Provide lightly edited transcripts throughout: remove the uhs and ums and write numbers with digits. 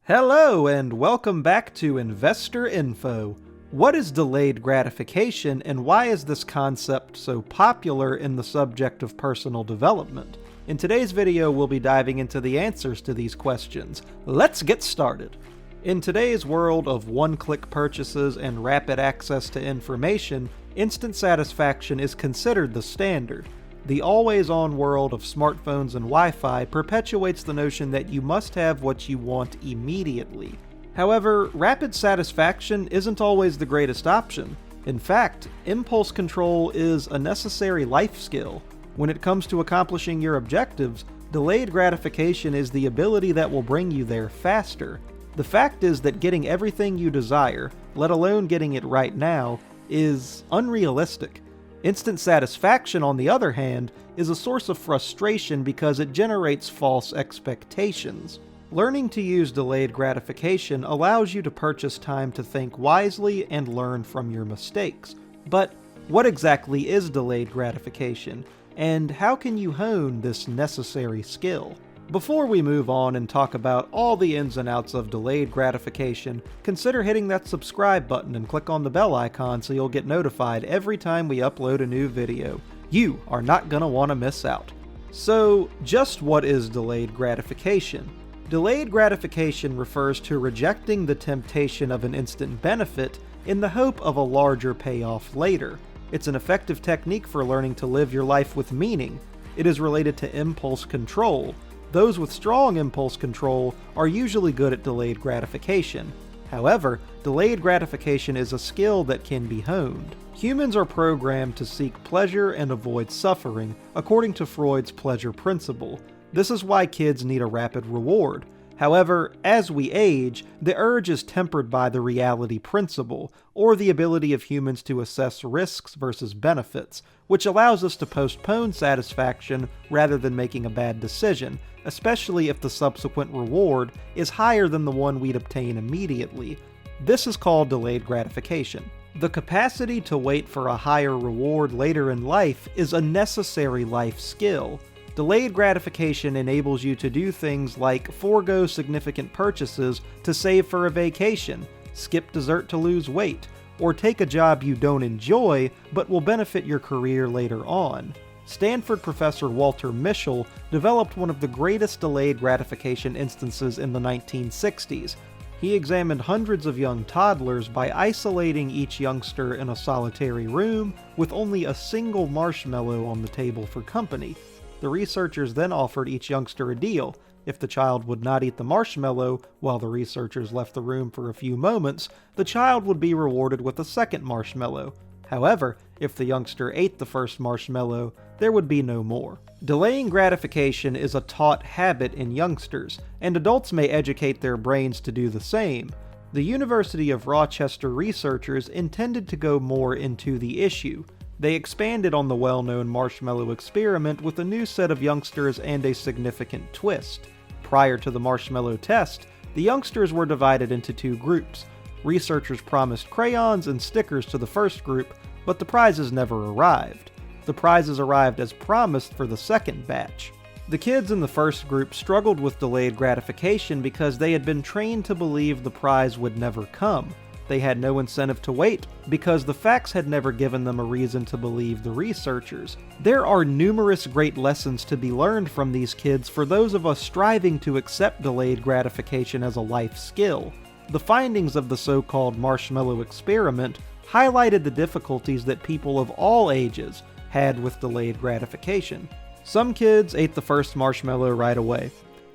Hello and welcome back to Investor Info. What is delayed gratification and why is this concept so popular in the subject of personal development? In today's video, we'll be diving into the answers to these questions. Let's get started. In today's world of one-click purchases and rapid access to information, instant satisfaction is considered the standard. The always-on world of smartphones and Wi-Fi perpetuates the notion that you must have what you want immediately. However, rapid satisfaction isn't always the greatest option. In fact, impulse control is a necessary life skill. When it comes to accomplishing your objectives, delayed gratification is the ability that will bring you there faster. The fact is that getting everything you desire, let alone getting it right now, is unrealistic. Instant satisfaction, on the other hand, is a source of frustration because it generates false expectations. Learning to use delayed gratification allows you to purchase time to think wisely and learn from your mistakes. But what exactly is delayed gratification, and how can you hone this necessary skill? Before we move on and talk about all the ins and outs of delayed gratification, consider hitting that subscribe button and click on the bell icon so you'll get notified every time we upload a new video. You are not gonna want to miss out. So, just what is delayed gratification? Delayed gratification refers to rejecting the temptation of an instant benefit in the hope of a larger payoff later. It's an effective technique for learning to live your life with meaning. It is related to impulse control. Those with strong impulse control are usually good at delayed gratification. However, delayed gratification is a skill that can be honed. Humans are programmed to seek pleasure and avoid suffering, according to Freud's pleasure principle. This is why kids need a rapid reward. However, as we age, the urge is tempered by the reality principle, or the ability of humans to assess risks versus benefits, which allows us to postpone satisfaction rather than making a bad decision, especially if the subsequent reward is higher than the one we'd obtain immediately. This is called delayed gratification. The capacity to wait for a higher reward later in life is a necessary life skill. Delayed gratification enables you to do things like forego significant purchases to save for a vacation, skip dessert to lose weight, or take a job you don't enjoy but will benefit your career later on. Stanford professor Walter Mischel developed one of the greatest delayed gratification instances in the 1960s. He examined hundreds of young toddlers by isolating each youngster in a solitary room with only a single marshmallow on the table for company. The researchers then offered each youngster a deal. If the child would not eat the marshmallow while the researchers left the room for a few moments, the child would be rewarded with a second marshmallow. However, if the youngster ate the first marshmallow, there would be no more. Delaying gratification is a taught habit in youngsters, and adults may educate their brains to do the same. The University of Rochester researchers intended to go more into the issue. They expanded on the well-known marshmallow experiment with a new set of youngsters and a significant twist. Prior to the marshmallow test, the youngsters were divided into two groups. Researchers promised crayons and stickers to the first group, but the prizes never arrived. The prizes arrived as promised for the second batch. The kids in the first group struggled with delayed gratification because they had been trained to believe the prize would never come. They had no incentive to wait, because the facts had never given them a reason to believe the researchers. There are numerous great lessons to be learned from these kids for those of us striving to accept delayed gratification as a life skill. The findings of the so-called marshmallow experiment highlighted the difficulties that people of all ages had with delayed gratification. Some kids ate the first marshmallow right away.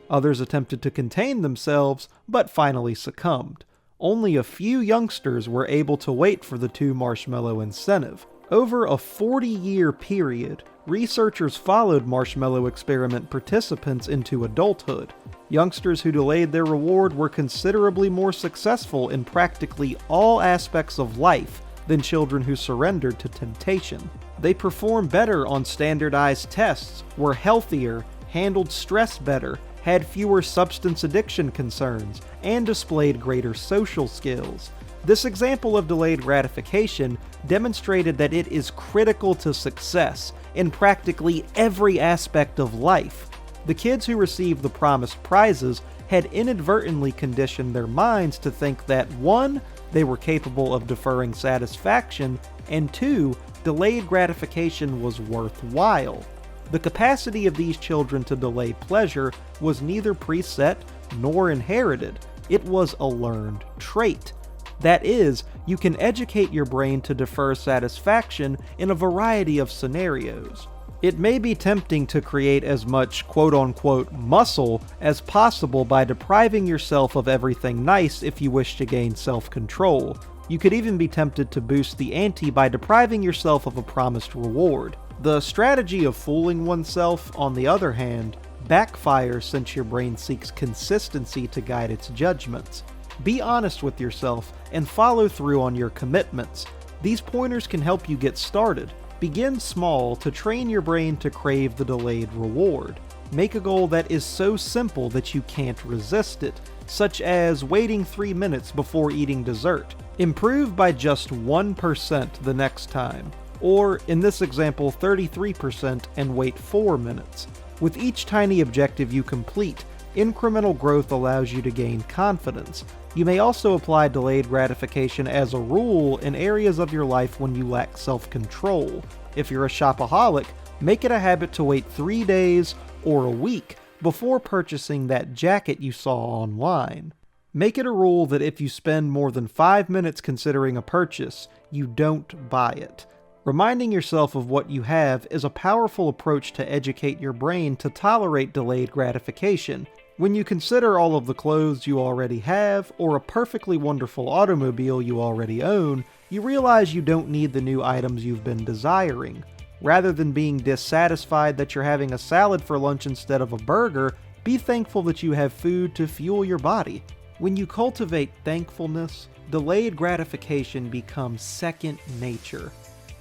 Others attempted to contain themselves, but finally succumbed. Only a few youngsters were able to wait for the 2 marshmallow incentive. Over a 40-year period, researchers followed marshmallow experiment participants into adulthood. Youngsters who delayed their reward were considerably more successful in practically all aspects of life than children who surrendered to temptation. They performed better on standardized tests, were healthier, handled stress better, had fewer substance addiction concerns, and displayed greater social skills. This example of delayed gratification demonstrated that it is critical to success in practically every aspect of life. The kids who received the promised prizes had inadvertently conditioned their minds to think that 1. They were capable of deferring satisfaction, and 2. Delayed gratification was worthwhile. The capacity of these children to delay pleasure was neither preset nor inherited. It was a learned trait. That is, you can educate your brain to defer satisfaction in a variety of scenarios. It may be tempting to create as much quote-unquote muscle as possible by depriving yourself of everything nice if you wish to gain self-control. You could even be tempted to boost the ante by depriving yourself of a promised reward. The strategy of fooling oneself, on the other hand, backfires since your brain seeks consistency to guide its judgments. Be honest with yourself and follow through on your commitments. These pointers can help you get started. Begin small to train your brain to crave the delayed reward. Make a goal that is so simple that you can't resist it, such as waiting 3 minutes before eating dessert. Improve by just 1% the next time, or in this example 33% and wait 4 minutes. With each tiny objective you complete, incremental growth allows you to gain confidence. You may also apply delayed gratification as a rule in areas of your life when you lack self-control. If you're a shopaholic, make it a habit to wait 3 days or a week before purchasing that jacket you saw online. Make it a rule that if you spend more than 5 minutes considering a purchase, you don't buy it. Reminding yourself of what you have is a powerful approach to educate your brain to tolerate delayed gratification. When you consider all of the clothes you already have, or a perfectly wonderful automobile you already own, you realize you don't need the new items you've been desiring. Rather than being dissatisfied that you're having a salad for lunch instead of a burger, be thankful that you have food to fuel your body. When you cultivate thankfulness, delayed gratification becomes second nature.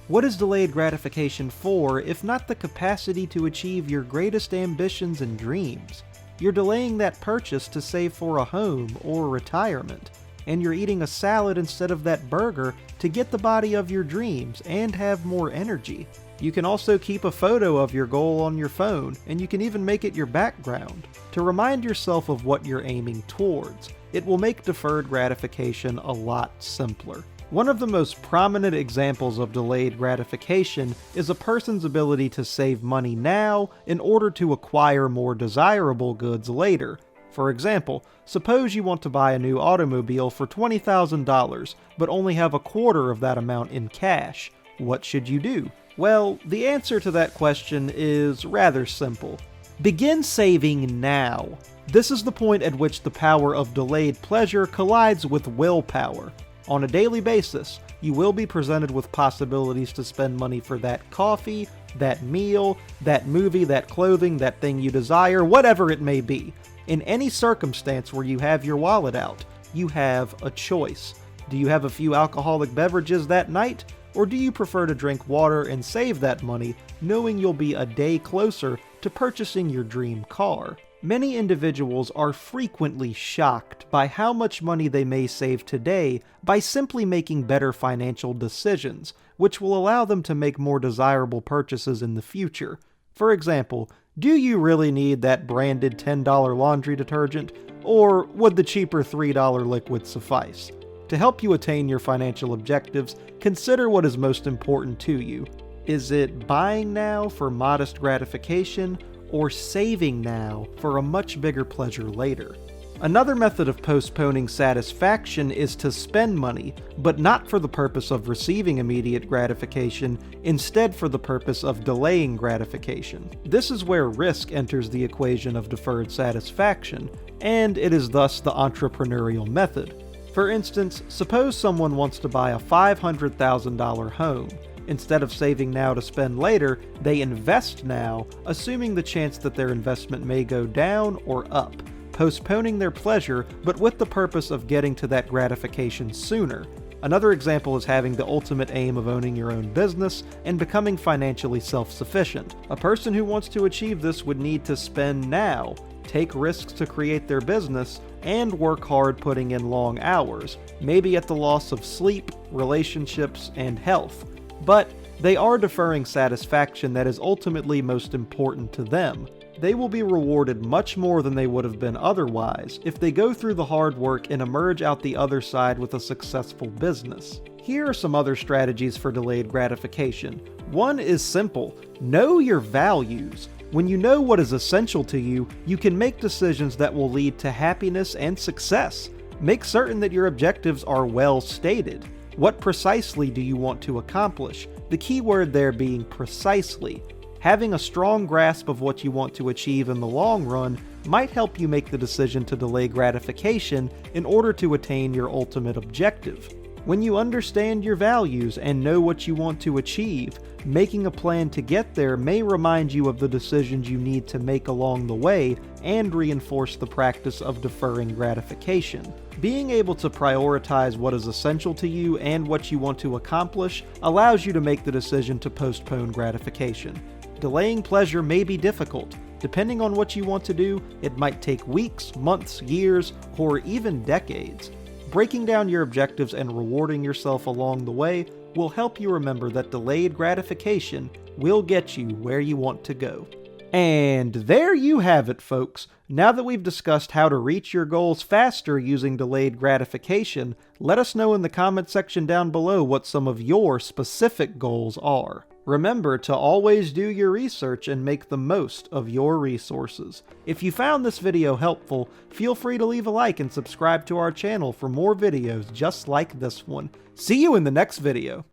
What is delayed gratification for, if not the capacity to achieve your greatest ambitions and dreams? You're delaying that purchase to save for a home or retirement, and you're eating a salad instead of that burger to get the body of your dreams and have more energy. You can also keep a photo of your goal on your phone, and you can even make it your background to remind yourself of what you're aiming towards. It will make deferred gratification a lot simpler. One of the most prominent examples of delayed gratification is a person's ability to save money now in order to acquire more desirable goods later. For example, suppose you want to buy a new automobile for $20,000, but only have a quarter of that amount in cash. What should you do? Well, the answer to that question is rather simple. Begin saving now. This is the point at which the power of delayed pleasure collides with willpower. On a daily basis, you will be presented with possibilities to spend money for that coffee, that meal, that movie, that clothing, that thing you desire, whatever it may be. In any circumstance where you have your wallet out, you have a choice. Do you have a few alcoholic beverages that night? Or do you prefer to drink water and save that money, knowing you'll be a day closer to purchasing your dream car? Many individuals are frequently shocked by how much money they may save today by simply making better financial decisions, which will allow them to make more desirable purchases in the future. For example, do you really need that branded $10 laundry detergent, or would the cheaper $3 liquid suffice? To help you attain your financial objectives, consider what is most important to you. Is it buying now for modest gratification, or saving now for a much bigger pleasure later? Another method of postponing satisfaction is to spend money, but not for the purpose of receiving immediate gratification, instead for the purpose of delaying gratification. This is where risk enters the equation of deferred satisfaction, and it is thus the entrepreneurial method. For instance, suppose someone wants to buy a $500,000 home. Instead of saving now to spend later, they invest now, assuming the chance that their investment may go down or up, postponing their pleasure, but with the purpose of getting to that gratification sooner. Another example is having the ultimate aim of owning your own business and becoming financially self-sufficient. A person who wants to achieve this would need to spend now, take risks to create their business, and work hard putting in long hours, maybe at the loss of sleep, relationships, and health. But they are deferring satisfaction that is ultimately most important to them. they will be rewarded much more than they would have been otherwise if they go through the hard work and emerge out the other side with a successful business. Here are some other strategies for delayed gratification. One is simple: know your values. When you know what is essential to you, you can make decisions that will lead to happiness and success. Make certain that your objectives are well stated. What precisely do you want to accomplish? The key word there being precisely. Having a strong grasp of what you want to achieve in the long run might help you make the decision to delay gratification in order to attain your ultimate objective. When you understand your values and know what you want to achieve, making a plan to get there may remind you of the decisions you need to make along the way and reinforce the practice of deferring gratification. Being able to prioritize what is essential to you and what you want to accomplish allows you to make the decision to postpone gratification. Delaying pleasure may be difficult. Depending on what you want to do, it might take weeks, months, years, or even decades. Breaking down your objectives and rewarding yourself along the way will help you remember that delayed gratification will get you where you want to go. And there you have it, folks. Now that we've discussed how to reach your goals faster using delayed gratification, let us know in the comment section down below what some of your specific goals are. Remember to always do your research and make the most of your resources. If you found this video helpful, feel free to leave a like and subscribe to our channel for more videos just like this one. See you in the next video!